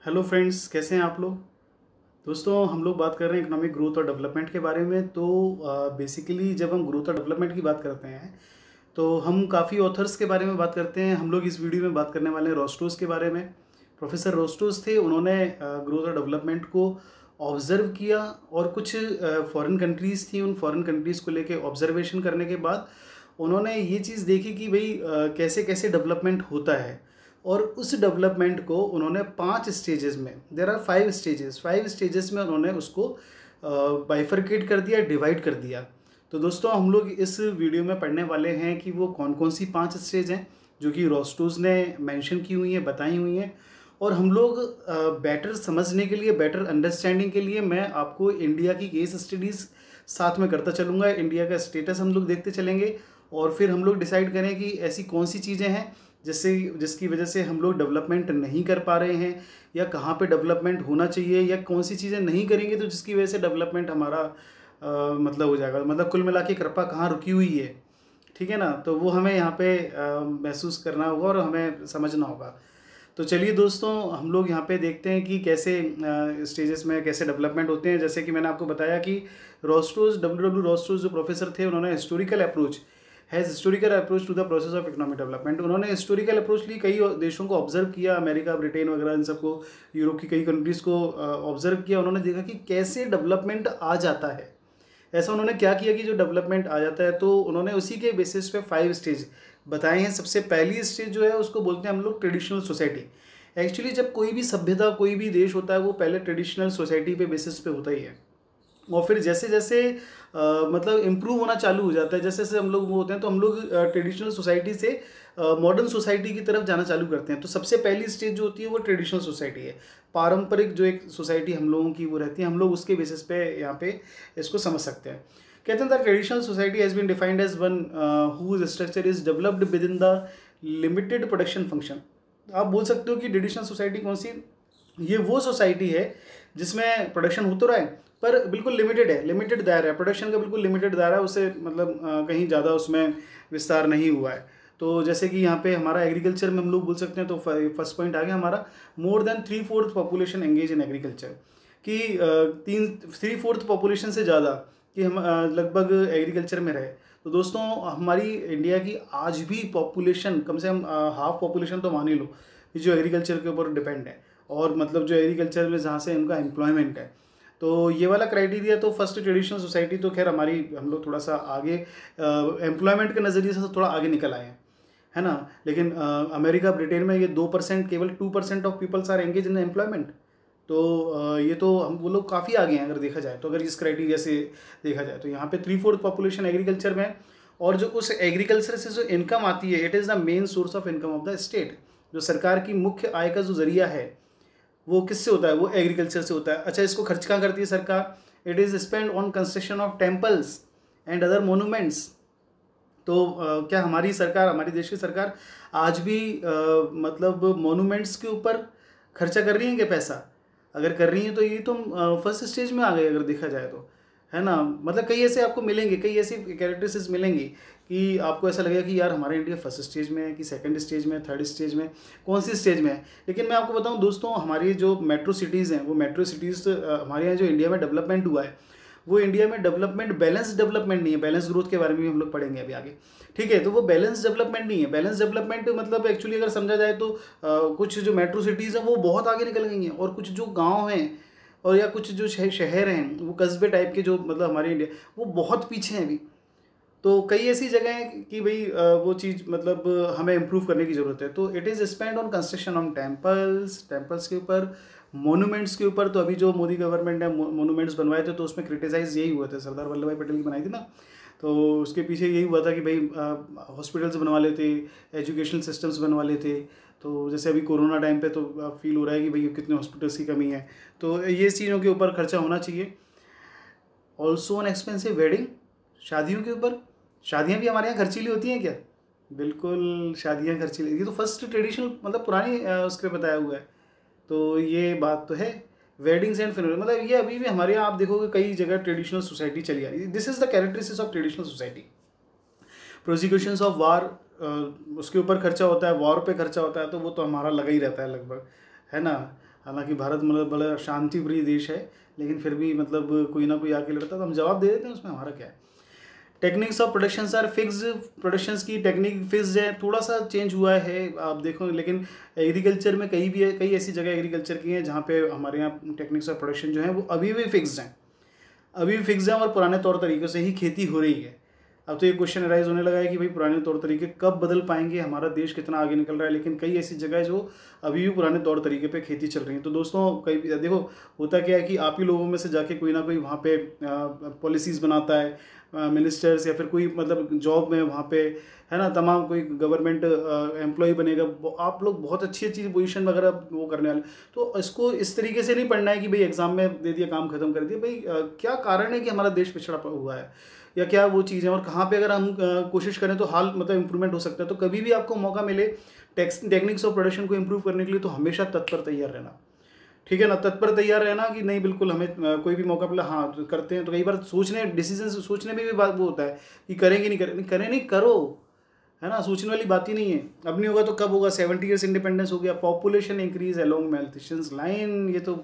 Hello friends, कैसे हैं आप लोग। दोस्तों, हम लोग बात कर रहे हैं इकोनॉमिक ग्रोथ और डेवलपमेंट के बारे में। तो बेसिकली जब हम ग्रोथ और डेवलपमेंट की बात करते हैं तो हम काफ़ी ऑथर्स के बारे में बात करते हैं। हम लोग इस वीडियो में बात करने वाले हैं रोस्टोस के बारे में। प्रोफेसर रोस्टोस थे, उन्होंने ग्रोथ और डेवलपमेंट को ऑब्ज़र्व किया और कुछ फॉरेन कंट्रीज़ थी, उन फॉरेन कंट्रीज़ को लेके ऑब्जर्वेशन करने के बाद उन्होंने ये चीज़ देखी कि भाई कैसे कैसे डेवलपमेंट होता है। और उस डेवलपमेंट को उन्होंने 5 स्टेजेस में, देयर आर 5 स्टेजेस में उन्होंने उसको बाइफरकेट कर दिया, डिवाइड कर दिया। तो दोस्तों, हम लोग इस वीडियो में पढ़ने वाले हैं कि वो कौन कौन सी 5 स्टेज हैं जो कि रोस्टोस ने मेंशन की हुई हैं, बताई हुई हैं। और हम लोग बेटर समझने के लिए, बेटर अंडरस्टैंडिंग के लिए मैं आपको इंडिया की केस स्टडीज़ साथ में करता चलूँगा। इंडिया का स्टेटस हम लोग देखते चलेंगे और फिर हम लोग डिसाइड करें कि ऐसी कौन सी चीज़ें हैं जिसकी वजह से हम लोग डेवलपमेंट नहीं कर पा रहे हैं, या कहाँ पे डेवलपमेंट होना चाहिए, या कौन सी चीज़ें नहीं करेंगे तो जिसकी वजह से डेवलपमेंट हमारा मतलब हो जाएगा। मतलब कुल मिला के कृपा कहाँ रुकी हुई है, ठीक है ना। तो वो हमें यहाँ पे महसूस करना होगा और हमें समझना होगा। तो चलिए दोस्तों, हम लोग यहाँ पे देखते हैं कि कैसे स्टेजेस में कैसे डेवलपमेंट होते हैं। जैसे कि मैंने आपको बताया कि रोस्टोस, डब्ल्यू रोस्टोस जो प्रोफेसर थे, उन्होंने historical approach to the process of economic development. उन्होंने हिस्टोरिकल अप्रोच ली, कई देशों को ऑब्जर्व किया, अमेरिका, ब्रिटेन वगैरह इन सबको, यूरोप की कई कंट्रीज़ को ऑब्जर्व किया। उन्होंने देखा कि कैसे डेवलपमेंट आ जाता है। ऐसा उन्होंने क्या किया कि जो डेवलपमेंट आ जाता है तो उन्होंने उसी के बेसिस पे 5 स्टेज बताए हैं। सबसे पहली स्टेज जो है उसको बोलते हैं हम लोग ट्रेडिशनल सोसाइटी। एक्चुअली जब कोई भी सभ्यता, कोई भी देश होता है, वो पहले ट्रेडिशनल सोसाइटी पे बेसिस पे होता ही है। और फिर जैसे जैसे मतलब इम्प्रूव होना चालू हो जाता है, जैसे जैसे हम लोग वो होते हैं तो हम लोग ट्रेडिशनल सोसाइटी से मॉडर्न सोसाइटी की तरफ जाना चालू करते हैं। तो सबसे पहली स्टेज जो होती है वो ट्रेडिशनल सोसाइटी है। पारंपरिक जो एक सोसाइटी हम लोगों की वो रहती है, हम लोग उसके बेसिस पे यहाँ पे इसको समझ सकते हैं। कहते हैं the traditional society has been defined as one whose structure is developed within the limited production function. आप बोल सकते हो कि ट्रेडिशनल सोसाइटी कौन सी, ये वो सोसाइटी है जिसमें प्रोडक्शन हो तो रहा है पर बिल्कुल लिमिटेड है, लिमिटेड दायरा है प्रोडक्शन का, बिल्कुल लिमिटेड दायरा है, उससे मतलब कहीं ज़्यादा उसमें विस्तार नहीं हुआ है। तो जैसे कि यहाँ पे हमारा एग्रीकल्चर में हम लोग बोल सकते हैं, तो फर्स्ट पॉइंट आ गया हमारा, more than 3/4 population engage in agriculture. कि 3/4 पॉपुलेशन से ज़्यादा कि हम लगभग एग्रीकल्चर में रहे। तो दोस्तों, हमारी इंडिया की आज भी पॉपुलेशन कम से कम हाफ पॉपुलेशन तो मान ही लो कि जो एग्रीकल्चर के ऊपर डिपेंड है, और मतलब जो एग्रीकल्चर में जहाँ से उनका एम्प्लॉयमेंट है। तो ये वाला क्राइटेरिया तो फर्स्ट ट्रेडिशनल सोसाइटी तो खैर हमारी, हम लोग थोड़ा सा आगे एम्प्लॉयमेंट के नज़रिए से थोड़ा आगे निकल आए हैं, है ना। लेकिन अमेरिका, ब्रिटेन में ये 2%, केवल 2% of peoples are engage in employment. तो ये तो हम वो लोग काफ़ी आगे हैं अगर देखा जाए तो, अगर इस क्राइटेरिया से देखा जाए तो। यहाँ पे 3/4 पॉपुलेशन एग्रीकल्चर में है, और जो उस एग्रीकल्चर से जो इनकम आती है, it is the main source of income of the state. जो सरकार की मुख्य आय का जो जरिया है वो किससे होता है, वो एग्रीकल्चर से होता है। अच्छा, इसको खर्च कहाँ करती है सरकार? It is spend on construction of temples and other monuments. तो क्या हमारी सरकार, हमारी देश की सरकार आज भी मतलब मोनूमेंट्स के ऊपर खर्चा कर रही है क्या पैसा? अगर कर रही हैं तो ये तो फर्स्ट स्टेज में आ गए अगर देखा जाए तो, है ना। मतलब कई ऐसे आपको मिलेंगे, कई ऐसी कैरेक्टरिस्टिक्स मिलेंगी कि आपको ऐसा लगेगा कि यार हमारा इंडिया फर्स्ट स्टेज में है कि सेकंड स्टेज में, थर्ड स्टेज में, कौन सी स्टेज में है। लेकिन मैं आपको बताऊं दोस्तों, हमारी जो मेट्रो सिटीज़ हैं, वो मेट्रो सिटीज़ हमारे यहाँ जो इंडिया में डेवलपमेंट हुआ है, वो इंडिया में डेवलपमेंट बैलेंस डेवलपमेंट नहीं है। बैलेंस ग्रोथ के बारे में भी हम लोग पढ़ेंगे अभी आगे, ठीक है। तो वो बैलेंस डेवलपमेंट नहीं है। बैलेंस डेवलपमेंट मतलब एक्चुअली अगर समझा जाए तो कुछ जो मेट्रो सिटीज़ हैं वो बहुत आगे निकल गई हैं, और कुछ जो गाँव हैं और या कुछ जो शहर हैं, वो कस्बे टाइप के जो मतलब हमारे इंडिया, वो बहुत पीछे हैं अभी। तो कई ऐसी जगह हैं कि भाई वो चीज़ मतलब हमें इम्प्रूव करने की ज़रूरत है। तो it is spend on construction on temples के ऊपर, मोनूमेंट्स के ऊपर। तो अभी जो मोदी गवर्नमेंट ने मोनूमेंट्स बनवाए थे तो उसमें क्रिटिसाइज़ यही हुआ था, सरदार वल्लभ भाई पटेल की बनाई थी ना, तो उसके पीछे यही हुआ था कि भाई हॉस्पिटल्स बनवा लेते, एजुकेशनल सिस्टम्स बनवा लेते। तो जैसे अभी कोरोना टाइम पे तो फील हो रहा है कि भाई कितने हॉस्पिटल्स की कमी है। तो ये चीज़ों के ऊपर खर्चा होना चाहिए। ऑल्सो ऑन एक्सपेंसिव वेडिंग, शादियों के ऊपर। शादियाँ भी हमारे यहाँ खर्चीली होती हैं क्या? बिल्कुल, शादियाँ खर्चीली। ये तो फर्स्ट ट्रेडिशनल मतलब पुरानी उस पर बताया हुआ है। तो ये बात तो है। वेडिंग्स एंड फ्यूनरल, मतलब ये अभी भी हमारे यहाँ आप देखोगे कई जगह ट्रेडिशनल सोसाइटी चली आ रही है। This is the characteristics of traditional society. Prosecutions of war, उसके ऊपर खर्चा होता है, वॉर पे खर्चा होता है, तो वो तो हमारा लगा ही रहता है लगभग, है ना। हालांकि भारत मतलब बड़ा शांति प्रिय देश है, लेकिन फिर भी मतलब कोई ना कोई आके लड़ता तो हम जवाब दे देते हैं, उसमें हमारा क्या है। Techniques of production are fix, productions की टेक्निक फिक्स है, थोड़ा सा चेंज हुआ है आप देखो, लेकिन एग्रीकल्चर में कई भी है, कई ऐसी जगह एग्रीकल्चर की हैं जहाँ पे हमारे यहाँ टेक्निक्स ऑफ प्रोडक्शन जो है वो अभी भी फिक्स हैं, अभी भी फिक्स हैं और पुराने तौर तरीक़ों से ही खेती हो रही है। अब तो ये क्वेश्चन अराइज होने लगा है कि भाई पुराने तौर तरीके कब बदल पाएंगे, हमारा देश कितना आगे निकल रहा है, लेकिन कई ऐसी जगह है जो अभी भी पुराने तौर तरीके पे खेती चल रही है। तो दोस्तों कई देखो होता क्या है कि आप ही लोगों में से जाके कोई ना कोई वहाँ पे पॉलिसीज़ बनाता है, मिनिस्टर्स या फिर कोई मतलब जॉब में वहाँ पे है ना, तमाम कोई गवर्नमेंट एम्प्लॉय बनेगा, आप लोग बहुत अच्छी अच्छी पोजीशन वगैरह वो करने वाले। तो इसको इस तरीके से नहीं पढ़ना है कि भाई एग्जाम में दे दिया काम खत्म कर दिया, भाई क्या कारण है कि हमारा देश पिछड़ा हुआ है या क्या वो चीज़ें, और कहाँ पे अगर हम कोशिश करें तो हाल मतलब इम्प्रूवमेंट हो सकता है। तो कभी भी आपको मौका मिले टेक्निक्स ऑफ प्रोडक्शन को इम्प्रूव करने के लिए तो हमेशा तत्पर तैयार रहना, ठीक है ना, तत्पर तैयार रहना कि नहीं बिल्कुल हमें कोई भी मौका मिला हाँ तो करते हैं। तो कई बार डिसीजन सोचने में भी बात वो होता है कि करेंगे नहीं करें नहीं करो, है ना, सोचने वाली बात ही नहीं है। अब नहीं होगा तो कब होगा, 70 ईयर्स इंडिपेंडेंस हो गया, पॉपुलेशन इंक्रीज अलोंग मैल्थिशियंस लाइन, ये तो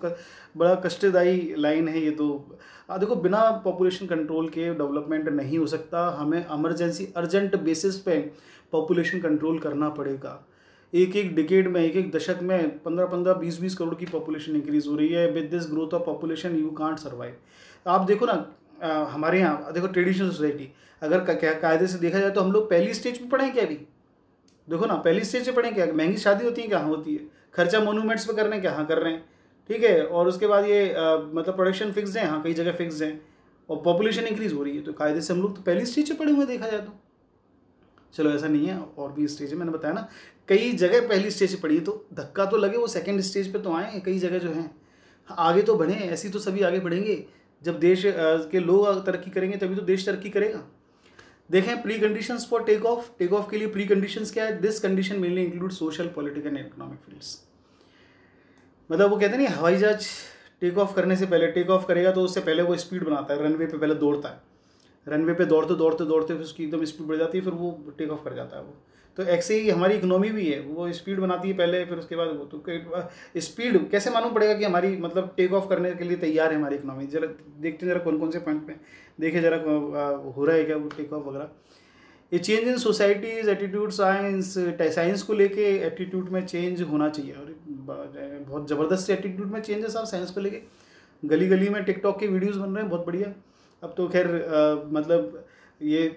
बड़ा कष्टदायी लाइन है ये तो। देखो बिना पॉपुलेशन कंट्रोल के डेवलपमेंट नहीं हो सकता, हमें इमरजेंसी अर्जेंट बेसिस पे पॉपुलेशन कंट्रोल करना पड़ेगा। एक एक डिकेड में, एक एक दशक में 15-15, 20-20 करोड़ की पॉपुलेशन इंक्रीज हो रही है। With this growth of population you can't survive. आप देखो ना हमारे यहाँ देखो ट्रेडिशनल सोसाइटी, अगर कायदे से देखा जाए तो हम लोग पहली स्टेज पे पढ़े क्या अभी, देखो ना पहली स्टेज पे पढ़े क्या, महंगी शादी होती है क्या, होती है, खर्चा मोनूमेंट्स पे कर रहे हैं क्या, हाँ कर रहे हैं, ठीक है, और उसके बाद ये मतलब प्रोडक्शन फिक्स है, हाँ कई जगह फिक्स है, और पॉपुलेशन इंक्रीज हो रही है, तो कायदे से हम लोग तो पहली स्टेज पे पढ़े हुए देखा जाए तो। चलो ऐसा नहीं है, और भी स्टेज है, मैंने बताया ना कई जगह पहली स्टेज पे पढ़ी है, तो धक्का तो लगे वो सेकंड स्टेज पे तो आए कई जगह जो हैं, आगे तो बढ़े, ऐसी तो सभी आगे बढ़ेंगे। जब देश के लोग तरक्की करेंगे तभी तो देश तरक्की करेगा। देखें pre conditions for take off के लिए प्री कंडीशंस क्या है, this condition mainly include social, political and economic fields. मतलब वो कहते हैं ना हवाई जहाज टेक ऑफ करने से पहले, टेक ऑफ करेगा तो उससे पहले वो स्पीड बनाता है, रनवे पे पहले दौड़ता है, रनवे पे दौड़ते दौड़ते दौड़ते फिर उसकी एकदम स्पीड बढ़ जाती है, फिर वो टेक ऑफ कर जाता है वो। तो ऐसे ही हमारी इकोनॉमी भी है, वो स्पीड बनाती है पहले, फिर उसके बाद वो तो स्पीड कैसे मालूम पड़ेगा कि हमारी मतलब टेक ऑफ करने के लिए तैयार है हमारी इकोनॉमी। जरा देखते हैं जरा कौन कौन से पॉइंट पे देखे जरा हो रहा है क्या वो टेक ऑफ वगैरह। ये change in societies attitude, science को लेके एटीट्यूड में चेंज होना चाहिए, और बहुत ज़बरदस्त एटीट्यूड में चेंज है साहब साइंस को लेके। गली गली में टिकटॉक के वीडियोस बन रहे हैं, बहुत बढ़िया। अब तो खैर मतलब ये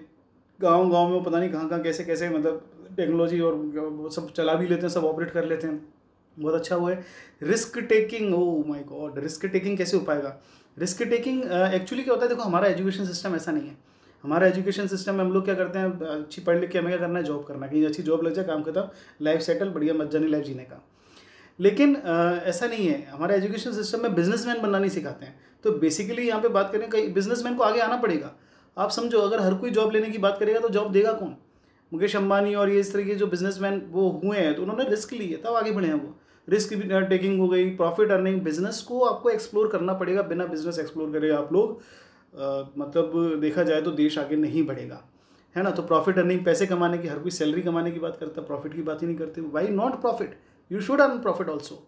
गांव गांव में पता नहीं कहाँ कहाँ कैसे कैसे मतलब टेक्नोलॉजी और सब चला भी लेते हैं, सब ऑपरेट कर लेते हैं, बहुत अच्छा वो है। Risk taking, oh my God, risk taking कैसे हो पाएगा। रिस्क टेकिंग एक्चुअली क्या होता है, देखो हमारा एजुकेशन सिस्टम ऐसा नहीं है। हमारा एजुकेशन सिस्टम में हम लोग क्या करते हैं, अच्छी पढ़ लिख के हमें क्या करना है, जॉब करना है, कहीं अच्छी जॉब लग जाए, काम खत्म, लाइफ सेटल, बढ़िया मजानी लाइफ जीने का। लेकिन ऐसा नहीं है, हमारे एजुकेशन सिस्टम में बिजनेसमैन बनना नहीं सिखाते हैं। तो बेसिकली यहाँ पे बात करें, कहीं बिजनेसमैन को आगे आना पड़ेगा। आप समझो अगर हर कोई जॉब लेने की बात करेगा तो जॉब देगा कौन। मुकेश अंबानी और ये इस तरह के जो बिजनेसमैन वो हुए हैं तो उन्होंने रिस्क लिए तब आगे बढ़े हैं। वो रिस्क टेकिंग हो गई, प्रॉफिट अर्निंग, बिजनेस को आपको एक्सप्लोर करना पड़ेगा। बिना बिजनेस एक्सप्लोर करे आप लोग मतलब देखा जाए तो देश आगे नहीं बढ़ेगा, है ना। तो प्रॉफिट अर्निंग, पैसे कमाने की, हर कोई सैलरी कमाने की बात करता है, प्रॉफिट की बात ही नहीं करते। Why not profit, you should earn profit also.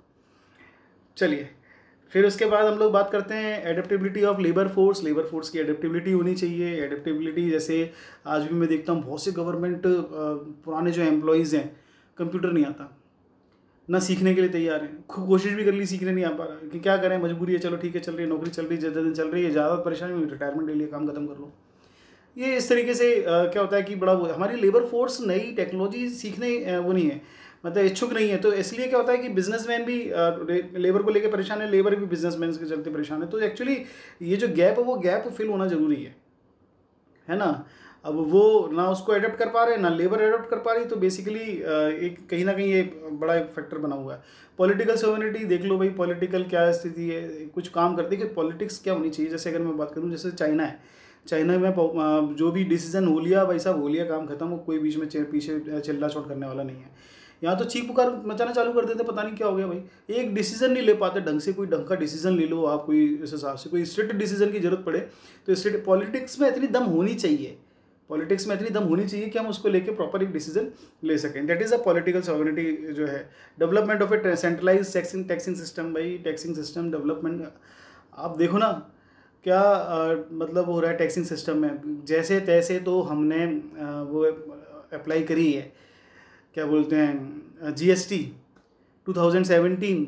चलिए फिर उसके बाद हम लोग बात करते हैं adaptability of labour force. Labour force की एडेप्टेबिलिटी होनी चाहिए। एडेप्टेबिलिटी जैसे आज भी मैं देखता हूँ बहुत से गवर्नमेंट पुराने जो एम्प्लॉयज़ हैं, कंप्यूटर नहीं आता, ना सीखने के लिए तैयार हैं, खूब कोशिश भी कर ली, सीखने नहीं आ पा रहा कि क्या करें, मजबूरी है, चलो ठीक है चल रही है, नौकरी चल रही है, ज़्यादा दिन चल रही है, ज़्यादा परेशानी, रिटायरमेंट ले लिया, काम खत्म कर लो। ये इस तरीके से क्या होता है कि बड़ा हमारी लेबर फोर्स नई टेक्नोलॉजी सीखने वो नहीं है, मतलब इच्छुक नहीं है। तो इसलिए क्या होता है कि बिजनेसमैन भी लेबर को लेकर परेशान है, लेबर भी बिजनेसमैन के चलते परेशान है। तो एक्चुअली ये जो गैप है वो गैप फिल होना जरूरी है ना। अब वो ना उसको एडप्ट कर पा रहे, ना लेबर एडप्ट कर पा रही, तो बेसिकली एक कहीं ना कहीं ये बड़ा एक फैक्टर बना हुआ है। पॉलिटिकल सोवरेनिटी देख लो भाई, पॉलिटिकल क्या स्थिति है, कुछ काम करते कि पॉलिटिक्स क्या होनी चाहिए। जैसे अगर मैं बात करूँ, जैसे चाइना है, चाइना में जो भी डिसीजन हो लिया भाई साहब, हो लिया, काम खत्म, कोई बीच में पीछे चिल्ला चोट करने वाला नहीं है। यहाँ तो चीख पुकार मचाना चालू कर देते, पता नहीं क्या हो गया भाई, एक डिसीजन नहीं ले पाते ढंग से। कोई ढंग का डिसीजन ले लो आप, कोई इस हिसाब से कोई स्ट्रिक्ट डिसीजन की जरूरत पड़े तो स्ट्रिक्ट, पॉलिटिक्स में इतनी दम होनी चाहिए, पॉलिटिक्स में इतनी दम होनी चाहिए कि हम उसको लेके प्रॉपर एक डिसीजन ले सकें। That is a political sovereignty जो है। Development of a centralise taxing system, भाई टैक्सिंग सिस्टम डेवलपमेंट आप देखो ना क्या मतलब हो रहा है टैक्सिंग सिस्टम में। जैसे तैसे तो हमने वो अप्लाई करी है, क्या बोलते हैं, GST 2017,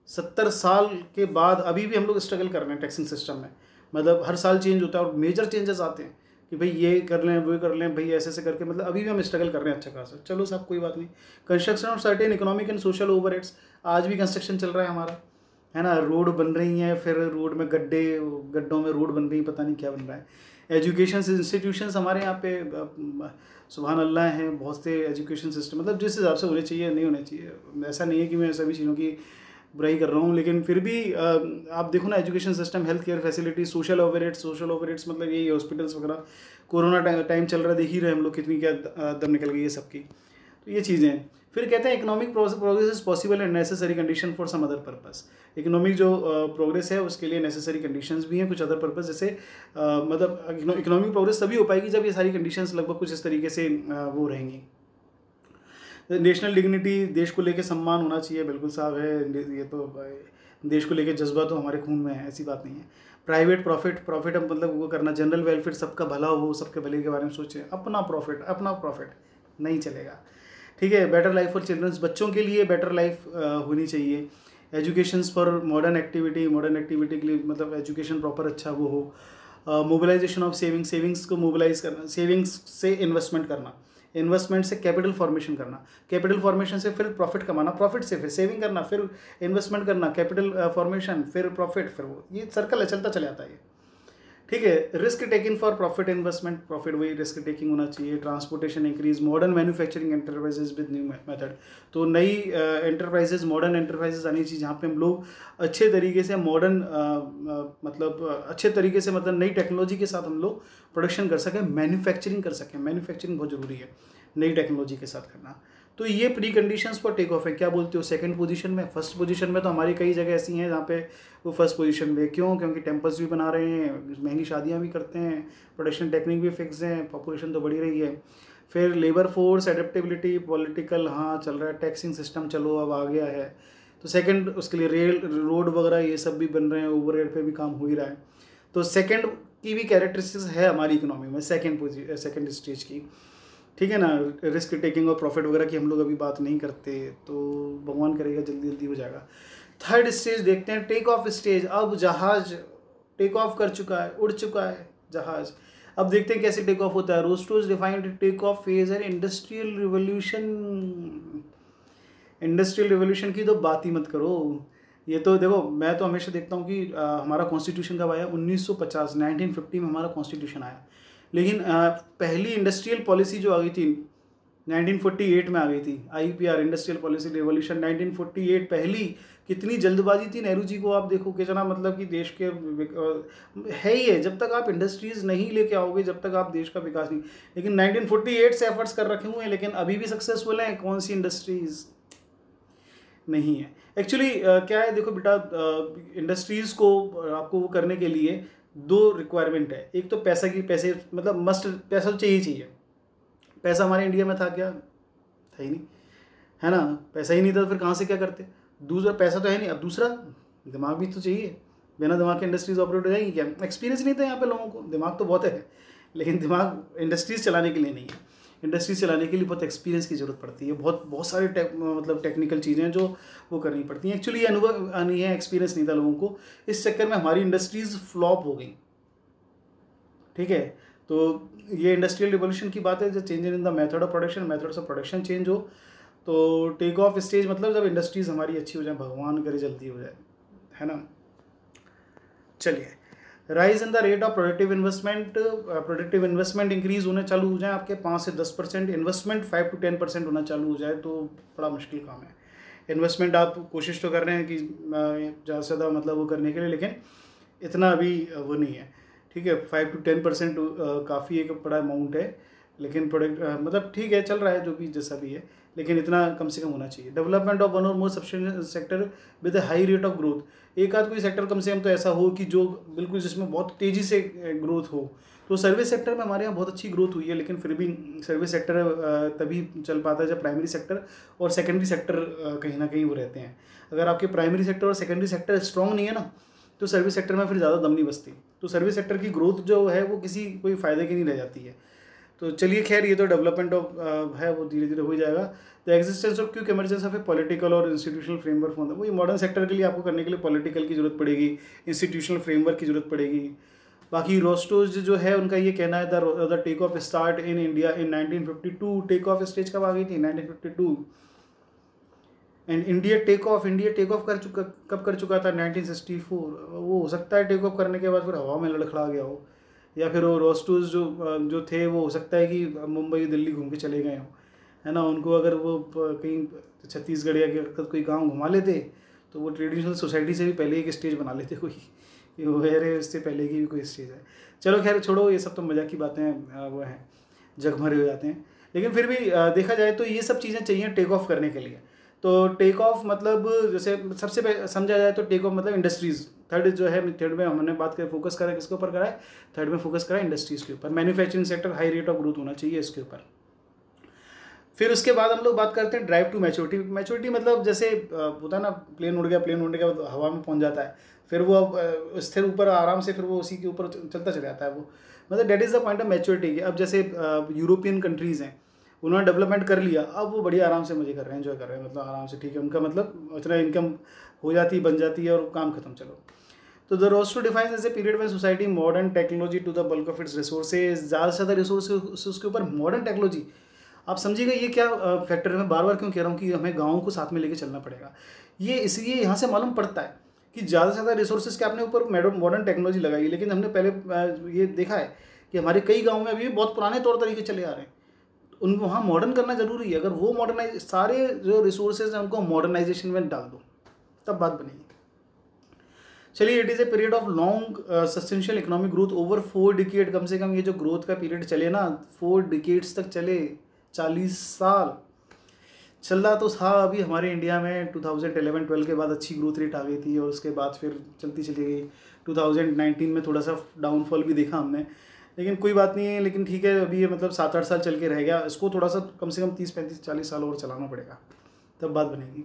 70 साल के बाद अभी भी हम लोग स्ट्रगल कर रहे हैं टैक्सिंग सिस्टम में। मतलब हर साल चेंज होता है और मेजर चेंजेस आते हैं कि भाई ये कर लें वो कर लें, भाई ऐसे कर के मतलब अभी भी हम स्ट्रगल कर रहे हैं अच्छा खासा। चलो सब कोई बात नहीं। Construction of certain economic and social overheads, आज भी कंस्ट्रक्शन चल रहा है हमारा, है ना। रोड बन रही हैं, फिर रोड में गड्ढों में रोड बन रही, पता नहीं क्या बन रहा है। एजुकेशन इंस्टीट्यूशंस हमारे यहाँ पे सुभान अल्लाह हैं, बहुत से एजुकेशन सिस्टम, मतलब जिस हिसाब से होने चाहिए नहीं होने चाहिए। ऐसा नहीं है कि मैं सभी चीज़ों की बुराई कर रहा हूँ, लेकिन फिर भी आप देखो ना education system, health care facility, social overheads मतलब यही हॉस्पिटल्स वगैरह। कोरोना टाइम चल रहा है, देख ही रहे हम लोग कितनी क्या दम निकल गई है सबकी। तो ये चीज़ें हैं। फिर कहते हैं economic progress is possible and necessary condition for some other purpose. Economic जो प्रोग्रेस है उसके लिए नेसेसरी कंडीशंस भी हैं कुछ अदर पर्पस, जैसे मतलब इकोनॉमिक प्रोग्रेस तभी हो पाएगी जब ये सारी कंडीशंस लगभग कुछ इस तरीके से वो रहेंगी। नेशनल डिग्निटी, देश को लेके सम्मान होना चाहिए, बिल्कुल साहब है ये तो, देश को लेके जज्बा तो हमारे खून में है, ऐसी बात नहीं है। प्राइवेट प्रॉफिट हम मतलब वो करना, जनरल वेलफेयर, सबका भला हो, सबके भले के बारे में सोचें। अपना प्रॉफिट नहीं चलेगा, ठीक है। बेटर लाइफ फॉर चिल्ड्रंस, बच्चों के लिए बेटर लाइफ होनी चाहिए। एजुकेशंस फॉर मॉडर्न एक्टिविटी के लिए मतलब एजुकेशन प्रॉपर अच्छा वो हो। मोबिलाइजेशन ऑफ सेविंग्स को मोबिलाइज करना, सेविंग्स से इन्वेस्टमेंट करना, इन्वेस्टमेंट से कैपिटल फॉर्मेशन करना, कैपिटल फॉर्मेशन से फिर प्रॉफिट कमाना, प्रॉफिट से फिर सेविंग करना, फिर इन्वेस्टमेंट करना, कैपिटल फॉर्मेशन, फिर प्रॉफिट, फिर वो ये सर्कल है, चलता चला जाता है ये, ठीक है। Risk taking for profit investment, profit वही रिस्क टेकिंग होना चाहिए। Transportation increase, modern manufacturing enterprises with new method, तो नई एंटरप्राइजेज, मॉडर्न एंटरप्राइजेज आनी चाहिए जहाँ पे हम लोग अच्छे तरीके से मॉडर्न अच्छे तरीके से मतलब नई टेक्नोलॉजी के साथ हम लोग प्रोडक्शन कर सकें, मैन्युफैक्चरिंग कर सकें। मैन्युफैक्चरिंग बहुत ज़रूरी है नई टेक्नोलॉजी के साथ करना। तो ये pre conditions for take off है। क्या बोलते हो, सेकंड पोजीशन में, फर्स्ट पोजीशन में तो हमारी कई जगह ऐसी हैं जहाँ पे वो फर्स्ट पोजीशन में, क्यों, क्योंकि टेम्पल्स भी बना रहे हैं, महंगी शादियाँ भी करते हैं, प्रोडक्शन टेक्निक भी फिक्स है, पॉपुलेशन तो बढ़ी रही है। फिर लेबर फोर्स, एडेप्टेबिलिटी, पॉलिटिकल, हाँ चल रहा है, टैक्सिंग सिस्टम चलो अब आ गया है। तो सेकेंड उसके लिए रेल, रोड वगैरह ये सब भी बन रहे हैं, ओवरहेड पे भी काम हो ही रहा है। तो सेकेंड की भी कैरेक्टरिस्टिक्स है हमारी इकोनॉमी में, सेकेंड स्टेज की, ठीक है ना। रिस्क टेकिंग और प्रॉफिट वगैरह की हम लोग अभी बात नहीं करते, तो भगवान करेगा जल्दी जल्दी हो जाएगा। थर्ड स्टेज देखते हैं, टेक ऑफ स्टेज। अब जहाज टेक ऑफ कर चुका है, उड़ चुका है जहाज। अब देखते हैं कैसे टेक ऑफ होता है। Rostow's defined take off phase and industrial revolution की तो बात ही मत करो। ये तो देखो, मैं तो हमेशा देखता हूँ कि हमारा कॉन्स्टिट्यूशन कब आया, 1950 में हमारा कॉन्स्टिट्यूशन आया। लेकिन पहली इंडस्ट्रियल पॉलिसी जो आ गई थी 1948 में आ गई थी, IPR, इंडस्ट्रियल पॉलिसी रिवोल्यूशन 1948 पहली। कितनी जल्दबाजी थी नेहरू जी को, आप देखो कितना मतलब कि देश के है ही है। जब तक आप इंडस्ट्रीज़ नहीं लेके आओगे, जब तक आप देश का विकास नहीं। लेकिन 1948 से एफर्ट्स कर रखे हुए हैं, लेकिन अभी भी सक्सेसफुल हैं। कौन सी इंडस्ट्रीज़ नहीं है एक्चुअली। क्या है देखो बेटा, इंडस्ट्रीज़ को आपको वो करने के लिए दो रिक्वायरमेंट है। एक तो पैसे मतलब मस्ट, पैसा तो चाहिए। पैसा हमारे इंडिया में था क्या, था ही नहीं, है ना। पैसा ही नहीं था तो फिर कहाँ से क्या करते। दूसरा पैसा तो है नहीं, अब दूसरा दिमाग भी तो चाहिए। बिना दिमाग के इंडस्ट्रीज ऑपरेट हो जाएगी क्या। एक्सपीरियंस नहीं था यहाँ पे लोगों को, दिमाग तो बहुत है लेकिन दिमाग इंडस्ट्रीज चलाने के लिए नहीं है। इंडस्ट्रीज चलाने के लिए बहुत एक्सपीरियंस की ज़रूरत पड़ती है, बहुत सारी मतलब टेक्निकल चीज़ें जो वो करनी पड़ती हैं। एक्चुअली ये अनुभव नहीं है, एक्सपीरियंस नहीं था लोगों को, इस चक्कर में हमारी इंडस्ट्रीज़ फ्लॉप हो गई, ठीक है। तो ये इंडस्ट्रियल रिवोल्यूशन की बात है, जो change in the method of production, methods of production change हो। तो टेक ऑफ स्टेज मतलब जब इंडस्ट्रीज़ हमारी अच्छी हो जाए, भगवान करे जल्दी हो जाए, है ना। चलिए, rise in the rate of productive investment increase होने चालू हो जाए आपके 5 से 10%, इन्वेस्टमेंट 5 to 10% होना चालू हो जाए तो बड़ा मुश्किल काम है। इन्वेस्टमेंट आप कोशिश तो कर रहे हैं कि ज़्यादा से ज़्यादा मतलब वो करने के लिए, लेकिन इतना अभी वो नहीं है, ठीक है। 5 to 10% काफ़ी एक बड़ा अमाउंट है, लेकिन प्रोडक्ट मतलब ठीक है, चल रहा है जो भी जैसा भी है, लेकिन इतना कम से कम होना चाहिए। डेवलपमेंट ऑफ वन और more substantial sector with a high rate of growth, एक आध कोई सेक्टर कम से कम तो ऐसा हो कि जो बिल्कुल जिसमें बहुत तेज़ी से ग्रोथ हो। तो सर्विस सेक्टर में हमारे यहाँ बहुत अच्छी ग्रोथ हुई है, लेकिन फिर भी सर्विस सेक्टर तभी चल पाता है जब प्राइमरी सेक्टर और सेकेंडरी सेक्टर कहीं ना कहीं वो रहते हैं। अगर आपके प्राइमरी सेक्टर और सेकेंडरी सेक्टर स्ट्रॉन्ग नहीं है ना, तो सर्विस सेक्टर में फिर ज़्यादा दम नहीं बसती। तो सर्विस सेक्टर की ग्रोथ जो है वो किसी कोई फ़ायदे की नहीं रह जाती है। तो चलिए खैर, ये तो डेवलपमेंट ऑफ है वो धीरे धीरे हो जाएगा। The existence of quick emergence of A political और इंस्टीट्यूशनल फ्रेमवर्क होता है। वही मॉडर्न सेक्टर के लिए आपको करने के लिए पॉलिटिकल की जरूरत पड़ेगी, इंस्टीट्यूशनल फ्रेमवर्क की जरूरत पड़ेगी। बाकी रोस्टोज जो है उनका ये कहना है the take off start in India in 1952। Take off stage कब आ गई थी? 1952। एंड इंडिया टेक ऑफ कब कर चुका था? 1964। वो हो सकता है टेक ऑफ करने के बाद फिर हवा में लड़खड़ा गया हो, या फिर वो रोस्टोज जो थे वो हो सकता है कि मुंबई दिल्ली घूम के चले गए हों, है ना। उनको अगर वो कहीं छत्तीसगढ़ या कोई गांव घुमा लेते तो वो ट्रेडिशनल सोसाइटी से भी पहले एक स्टेज बना लेते कोई, अरे उससे पहले की भी कोई स्टेज है। चलो खैर छोड़ो, ये सब तो मजाक की बातें वो हैं, जगमरे हो जाते हैं। लेकिन फिर भी देखा जाए तो ये सब चीज़ें चाहिए टेक ऑफ करने के लिए। तो टेक ऑफ मतलब जैसे सबसे पहले समझा जाए तो टेक ऑफ मतलब इंडस्ट्रीज़। थर्ड में हमने बात कर फोकस करा किसके ऊपर करा है? थर्ड में फोकस करा इंडस्ट्रीज़ के ऊपर। Manufacturing sector high rate of growth होना चाहिए इसके ऊपर। फिर उसके बाद हम लोग बात करते हैं ड्राइव टू मैच्योरिटी। मैच्योरिटी मतलब जैसे होता है ना, प्लेन उड़ गया हवा में पहुंच जाता है, फिर वो अब स्थिर ऊपर आराम से फिर वो उसी के ऊपर चलता चला जाता है। वो मतलब that is the point of maturity. अब जैसे यूरोपियन कंट्रीज़ हैं, उन्होंने डेवलपमेंट कर लिया, अब वो बढ़िया आराम से मजे कर रहे हैं, एंजॉय कर रहे हैं, मतलब आराम से ठीक है, उनका मतलब इतना इनकम हो जाती है, बन जाती है और काम खत्म। चलो, तो the Rostow defines as a period में society modern technology to the bulk of its resources. ज़्यादा से ज़्यादा रिसोर्स उसके ऊपर मॉडर्न टेक्नोलॉजी। आप समझिएगा ये क्या फैक्टर है, मैं बार बार क्यों कह रहा हूँ कि हमें गाँव को साथ में लेके चलना पड़ेगा। ये इसलिए यहाँ से मालूम पड़ता है कि ज़्यादा से ज़्यादा रिसोर्सेज के अपने ऊपर मॉडर्न टेक्नोलॉजी लगाई, लेकिन हमने पहले ये देखा है कि हमारे कई गाँव में अभी भी बहुत पुराने तौर तरीके चले आ रहे हैं। उन वहाँ मॉडर्न करना जरूरी है। अगर वो मॉडर्नाइज सारे जो रिसोर्सेज हैं उनको मॉडर्नाइजेशन में डाल दो, तब बात बनेगी। चलिए, it is a period of long substantial economic growth over 4 decade. कम से कम ये जो ग्रोथ का पीरियड चले ना, 4 डिकेड्स तक चले, 40 साल चल रहा तो था। अभी हमारे इंडिया में 2011-12 के बाद अच्छी ग्रोथ रेट आ गई थी और उसके बाद फिर चलती चली गई। 2019 में थोड़ा सा डाउनफॉल भी देखा हमने, लेकिन कोई बात नहीं है। लेकिन ठीक है, अभी ये मतलब 7-8 साल चल के रह गया, इसको थोड़ा सा कम से कम 30-35-40 साल और चलाना पड़ेगा, तब बात बनेगी,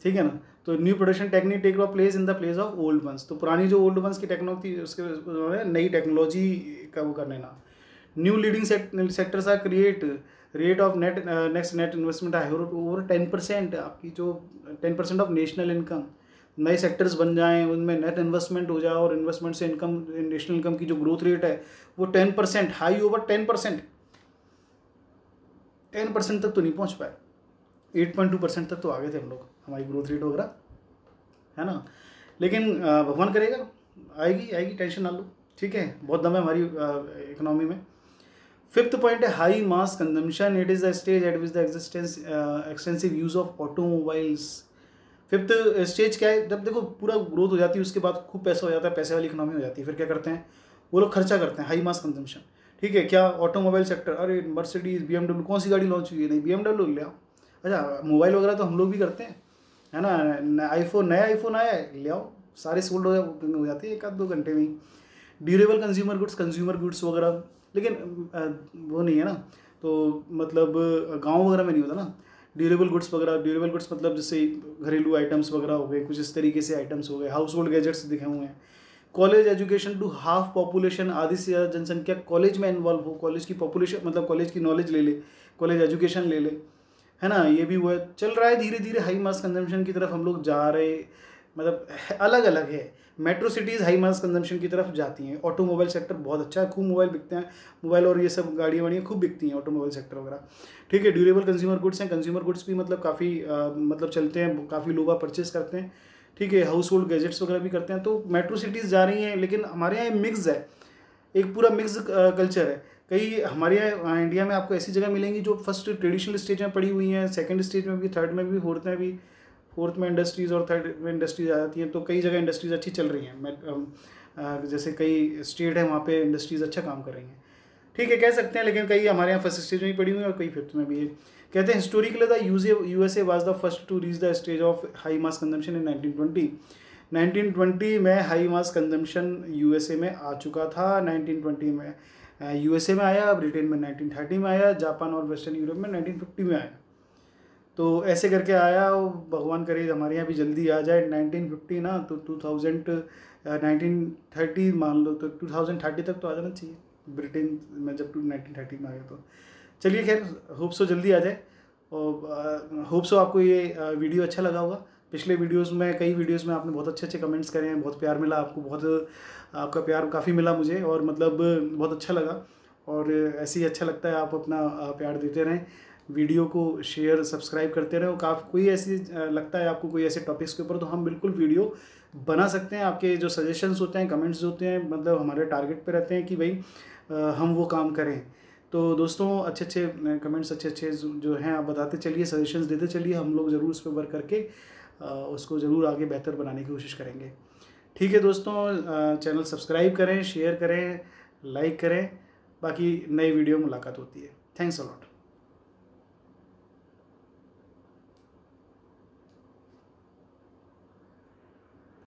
ठीक है ना। तो new production technique take place in the place of old ones. तो पुरानी जो ओल्ड वंस की टेक्नोलॉजी थी उसके नई टेक्नोलॉजी का वो करने ना। New leading sectors are create, rate of next net investment है ओवर 10%। आपकी जो 10% ऑफ नेशनल इनकम, नए सेक्टर्स बन जाएं, उनमें नेट इन्वेस्टमेंट हो जाए और इन्वेस्टमेंट से इनकम, नेशनल इनकम की जो ग्रोथ रेट है वो 10%, हाई ओवर 10%। 10% तक तो नहीं पहुंच पाए, 8.2% तक तो आ गए थे हम लोग, हमारी ग्रोथ रेट वगैरह, है ना। लेकिन भगवान करेगा आएगी, टेंशन ना लो, ठीक है। बहुत दम है हमारी इकोनॉमी में। फिफ्थ पॉइंट है high mass consumption. It is the stage eight which the extensive use of automobiles. Fifth stage क्या है? जब देखो पूरा ग्रोथ हो जाती है, उसके बाद खूब पैसा हो जाता है, पैसे वाली इकोनॉमी हो जाती है, फिर क्या करते हैं वो लोग? खर्चा करते हैं, हाई मास कंजम्पशन, ठीक है। क्या? ऑटोमोबाइल सेक्टर, अरे मर्सिडीज, BMW, कौन सी गाड़ी लॉन्च हुई है? नहीं, BMW ले आओ। अच्छा, मोबाइल वगैरह तो हम लोग भी करते हैं, है ना। नया आईफोन आया है, ले आओ, सारे सोल्ड हो जाते हैं 1-2 घंटे में ही। ड्यूरेबल कंज्यूमर गुड्स वगैरह, लेकिन वो नहीं है ना, तो मतलब गाँव वगैरह में नहीं होता ना ड्यूरेबल गुड्स वगैरह। ड्यूरेबल गुड्स मतलब जैसे घरेलू आइटम्स वगैरह हो गए, कुछ इस तरीके से आइटम्स हो गए। हाउस होल्ड गैजेट्स दिखे हुए हैं। College education to half population, आधी से ज़्यादा जनसंख्या कॉलेज में इन्वॉल्व हो। कॉलेज की पॉपुलेशन मतलब कॉलेज की नॉलेज ले ले, कॉलेज एजुकेशन ले ले, है ना। ये भी वो चल रहा है, धीरे धीरे हाई मास कंजम्पशन की तरफ हम लोग जा रहे, मतलब अलग अलग है। Metro cities high mass consumption की तरफ जाती हैं। ऑटोमोबाइल सेक्टर बहुत अच्छा है, खूब मोबाइल बिकते हैं, मोबाइल और ये सब गाड़ियाँ वाड़ियाँ खूब बिकती हैं, ऑटोमोबाइल सेक्टर वगैरह, ठीक है। ड्यूरेबल कंज्यूमर गुड्स हैं, कंज्यूमर गुड्स भी मतलब काफ़ी मतलब चलते हैं, काफ़ी लोग परचेस करते हैं, ठीक है। हाउस होल्ड गैजेट्स वगैरह भी करते हैं। तो मेट्रो सिटीज़ जा रही हैं, लेकिन हमारे यहाँ मिक्स है, एक पूरा मिक्स कल्चर है। कई हमारे यहाँ इंडिया में आपको ऐसी जगह मिलेंगी जो फर्स्ट ट्रेडिशनल स्टेज में पड़ी हुई हैं, सेकंड स्टेज में भी, थर्ड में भी, फोर्थ में इंडस्ट्रीज़ और थर्ड में इंडस्ट्रीज आ जाती हैं। तो कई जगह इंडस्ट्रीज़ अच्छी चल रही हैं, जैसे कई स्टेट है वहाँ पे इंडस्ट्रीज़ अच्छा काम कर रही हैं, ठीक है, कह सकते हैं। लेकिन कई हमारे यहाँ फर्स्ट स्टेज में भी पड़ी हुई हैं और कई फिफ्थ में भी है। कहते हैं historically the USA was the first to reach the stage of high mass consumption in 1920। 1920 में हाई मास कंजम्पशन यूएसए में आ चुका था। 1920 में यूएसए में आया, ब्रिटेन में 1930 में आया, जापान और वेस्टर्न यूरोप में 1950 में आया। तो ऐसे करके आया, भगवान करे हमारे यहाँ भी जल्दी आ जाए 1950 ना, तो 1930 मान लो, तो 2030 तक तो आ जाना चाहिए ब्रिटेन में, जब 1930 में आ गया। तो चलिए खैर, होप सो जल्दी आ जाए, और होप सो आपको ये वीडियो अच्छा लगा होगा। पिछले वीडियोस में, कई वीडियोस में आपने बहुत अच्छे कमेंट्स करे हैं, बहुत प्यार मिला आपको, बहुत आपका प्यार काफ़ी मिला मुझे, और मतलब बहुत अच्छा लगा। और ऐसे ही अच्छा लगता है, आप अपना प्यार देते रहें, वीडियो को शेयर सब्सक्राइब करते रहें। काफ़ी कोई ऐसी लगता है आपको कोई ऐसे टॉपिक्स के ऊपर, तो हम बिल्कुल वीडियो बना सकते हैं। आपके जो सजेशंस होते हैं, कमेंट्स होते हैं, मतलब हमारे टारगेट पे रहते हैं कि भाई हम वो काम करें। तो दोस्तों अच्छे कमेंट्स, अच्छे जो हैं आप बताते चलिए, सजेशंस देते चलिए, हम लोग ज़रूर उस पर वर्क करके उसको ज़रूर आगे बेहतर बनाने की कोशिश करेंगे। ठीक है दोस्तों, चैनल सब्सक्राइब करें, शेयर करें, लाइक करें। बाकी नई वीडियो मुलाकात होती है। Thanks a lot.